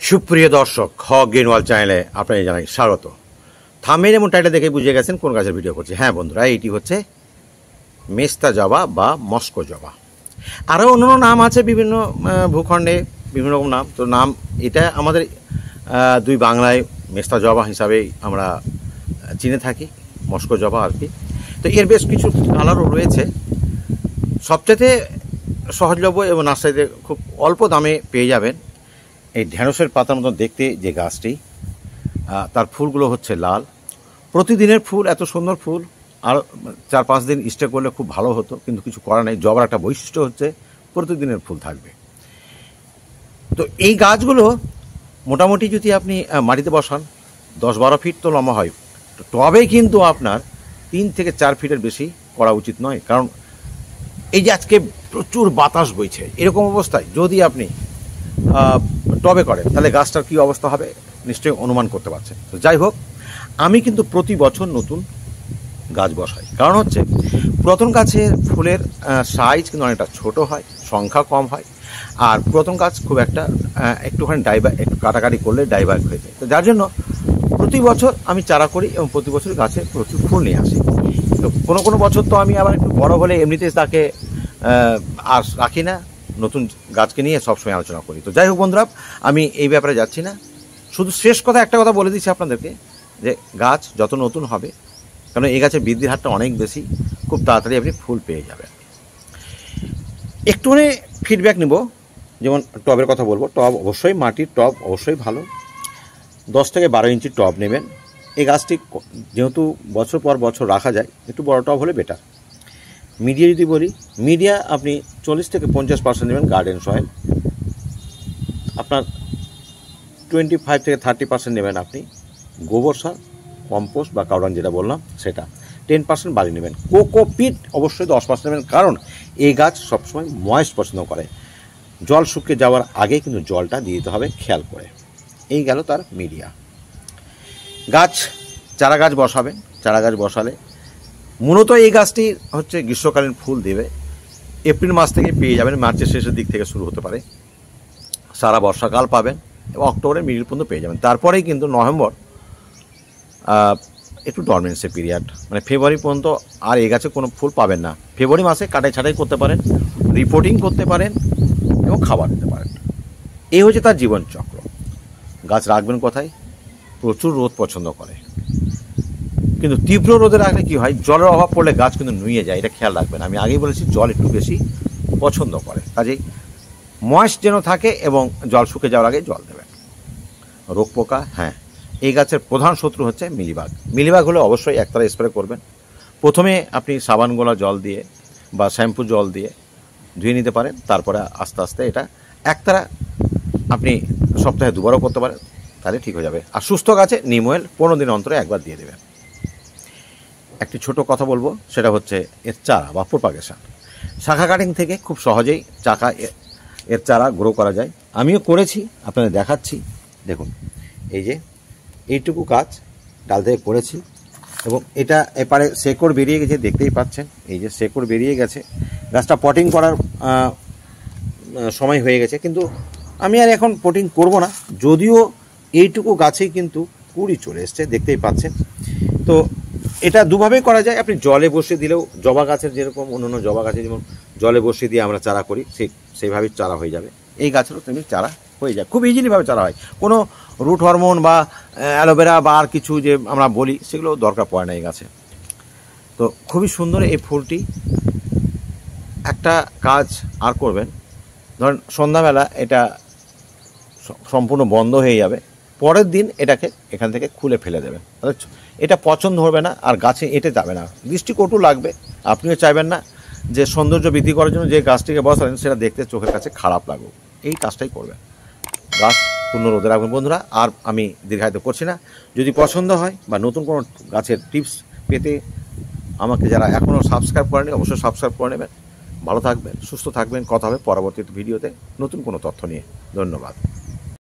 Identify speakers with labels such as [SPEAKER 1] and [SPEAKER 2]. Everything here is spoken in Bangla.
[SPEAKER 1] সুপ্রিয় দর্শক, গ্রিনওয়াল চ্যানেলে আপনাকে জানাই স্বাগত। থাম্বনেল এবং টাইটেল দেখে বুঝে গেছেন কোন গাছের ভিডিও করছি। হ্যাঁ বন্ধুরা, এইটি হচ্ছে মেস্তা জবা বা মস্কো জবা। আরও অন্যান্য নাম আছে বিভিন্ন ভূখণ্ডে, বিভিন্ন রকম নাম। তো নাম এটা আমাদের দুই বাংলায় মেস্তা জবা হিসাবেই আমরা চিনে থাকি, মস্কো জবা আর কি। তো এর বেশ কিছু কালারও রয়েছে। সবচেয়ে সহজলভ্য এবং নার্সারিতে খুব অল্প দামে পেয়ে যাবেন এই ঢেঁড়সের পাতার মতন দেখতে যে গাছটি, তার ফুলগুলো হচ্ছে লাল। প্রতিদিনের ফুল, এত সুন্দর ফুল। আর 4-5 দিন স্টে করলে খুব ভালো হতো, কিন্তু কিছু করার নেই। জবার একটা বৈশিষ্ট্য হচ্ছে প্রতিদিনের ফুল থাকবে। তো এই গাছগুলো মোটামুটি যদি আপনি মাটিতে বসান 10-12 ফিট তো লম্বা হয়। তো টবে কিন্তু আপনার 3 থেকে 4 ফিটের বেশি করা উচিত নয়, কারণ এই যে আজকে প্রচুর বাতাস বইছে, এরকম অবস্থায় যদি আপনি টবে করেন তাহলে গাছটার কী অবস্থা হবে নিশ্চয়ই অনুমান করতে পারছেন। তো যাই হোক, আমি কিন্তু প্রতি বছর নতুন গাছ বসাই। কারণ হচ্ছে পুরাতন গাছের ফুলের সাইজ কিন্তু অনেকটা ছোট হয়, সংখ্যা কম হয়। আর পুরাতন গাছ খুব একটা একটুখানি একটু কাটাকাটি করলে ডাইভার্ট হয়ে যায়। তো যার জন্য প্রতি বছর আমি চারা করি এবং প্রতি বছর গাছে প্রচুর ফুল নিয়ে আসি। তো কোনো বছর তো আমি আবার একটু বড় হলে এমনিতে তাকে আর রাখি না, নতুন গাছকে নিয়ে সবসময় আলোচনা করি। তো যাই হোক বন্ধুরা, আমি এই ব্যাপারে যাচ্ছি না। শুধু শেষ কথা একটা কথা বলে দিচ্ছি আপনাদেরকে, যে গাছ যত নতুন হবে, কারণ এই গাছের বৃদ্ধির হারটা অনেক বেশি, খুব তাড়াতাড়ি আপনি ফুল পেয়ে যাবেন। একটুখানি ফিডব্যাক নেব, যেমন টবের কথা বলবো। টব অবশ্যই মাটির টব অবশ্যই ভালো। 10 থেকে 12 ইঞ্চির টব নেবেন। এই গাছটি যেহেতু বছর পর বছর রাখা যায়, একটু বড় টব হলে বেটার। মিডিয়া যদি বলি, মিডিয়া আপনি 40 থেকে 50% নেবেন গার্ডেন সয়েল। আপনার 25 থেকে 30% নেবেন আপনি গোবর সার, কম্পোস্ট বা কাউডাং যেটা বললাম সেটা। 10% বালি নেবেন। কোকোপিট অবশ্যই 10% নেবেন, কারণ এই গাছ সবসময় ময়েস্ট পছন্দ করে। জল শুকিয়ে যাওয়ার আগে কিন্তু জলটা দিয়ে দিতে হবে খেয়াল করে। এই গেল তার মিডিয়া। গাছ, চারা গাছ বসাবেন। চারা গাছ বসালে মূলত এই গাছটি হচ্ছে গ্রীষ্মকালীন ফুল দেবে। এপ্রিল মাস থেকে পেয়ে যাবেন, মার্চের শেষের দিক থেকে শুরু হতে পারে, সারা বর্ষাকাল পাবেন এবং অক্টোবরের মিডিল পর্যন্ত পেয়ে যাবেন। তারপরেই কিন্তু নভেম্বর একটু ডরমেন্সি পিরিয়ড, মানে ফেব্রুয়ারি পর্যন্ত আর এই গাছে কোনো ফুল পাবেন না। ফেব্রুয়ারি মাসে কাটাই ছাটাই করতে পারেন, রিপোর্টিং করতে পারেন এবং খাবার দিতে পারেন। এই হচ্ছে তার জীবনচক্র। গাছ রাখবেন কোথায়? প্রচুর রোদ পছন্দ করে, কিন্তু তীব্র রোদে রাখলে কী হয়, জলের অভাব পড়লে গাছ কিন্তু নুয়ে যায়। এটা খেয়াল রাখবেন। আমি আগেই বলেছি জল একটু বেশি পছন্দ করে, কাজেই ময়েস্ট যেন থাকে এবং জল শুকিয়ে যাওয়ার আগে জল দেবেন। রোগ পোকা, হ্যাঁ, এই গাছের প্রধান শত্রু হচ্ছে মিলিবাগ। মিলিবাগ হলে অবশ্যই একতারা স্প্রে করবেন। প্রথমে আপনি সাবান গোলা জল দিয়ে বা শ্যাম্পু জল দিয়ে ধুয়ে নিতে পারেন, তারপরে আস্তে আস্তে এটা একতারা আপনি সপ্তাহে 2বারও করতে পারেন, তাহলে ঠিক হয়ে যাবে। আর সুস্থ গাছে নিম অয়েল 15 দিন অন্তরে একবার দিয়ে দেবেন। একটি ছোট কথা বলবো, সেটা হচ্ছে এর চারা বা প্রোপাগেশন। শাখা কাটিং থেকে খুব সহজেই এর চারা গ্রো করা যায়। আমিও করেছি, আপনাদের দেখাচ্ছি। দেখুন, এই যে এইটুকু গাছ ডাল থেকে করেছি এবং এটা এপারে শেকড় বেরিয়ে গেছে, দেখতেই পাচ্ছেন। এই যে শেকড় বেরিয়ে গেছে, গাছটা পটিং করার সময় হয়ে গেছে, কিন্তু আমি আর এখন পটিং করব না। যদিও এইটুকু গাছেই কিন্তু কুড়ি চলে এসছে, দেখতেই পাচ্ছেন। তো এটা দুভাবেই করা যায়। আপনি জলে বসিয়ে দিলেও, জবা গাছের যেরকম অন্যান্য জবা গাছে যেমন জলে বসিয়ে দিয়ে আমরা চারা করি, সেইভাবেই চারা হয়ে যাবে। এই গাছেরও তেমনি চারা হয়ে যায়, খুব ইজিলিভাবে চারা হয়। কোনো রুট হরমোন বা অ্যালোভেরা বা আর কিছু যে আমরা বলি সেগুলো দরকার পড়ে না এই গাছে। তো খুবই সুন্দর এই ফুলটি। একটা কাজ আর করবেন, ধরেন সন্ধ্যাবেলা এটা সম্পূর্ণ বন্ধ হয়ে যাবে, পরের দিন এটাকে এখান থেকে খুলে ফেলে দেবেন। তাহলে এটা পছন্দ হবে না আর গাছে এঁটে যাবে না, দৃষ্টিকটু লাগবে। আপনিও চাইবেন না যে সৌন্দর্য বৃদ্ধি করার জন্য যে গাছটিকে বসালেন সেটা দেখতে চোখের কাছে খারাপ লাগুক। এই কাজটাই করবেন, গাছ পূর্ণ রোদে রাখবেন বন্ধুরা। আর আমি দীর্ঘায়িত করছি না। যদি পছন্দ হয় বা নতুন কোনো গাছের টিপস পেতে আমাকে যারা এখনও সাবস্ক্রাইব করেনি অবশ্যই সাবস্ক্রাইব করে নেবেন। ভালো থাকবেন, সুস্থ থাকবেন। কথা হবে পরবর্তী ভিডিওতে নতুন কোনো তথ্য নিয়ে। ধন্যবাদ।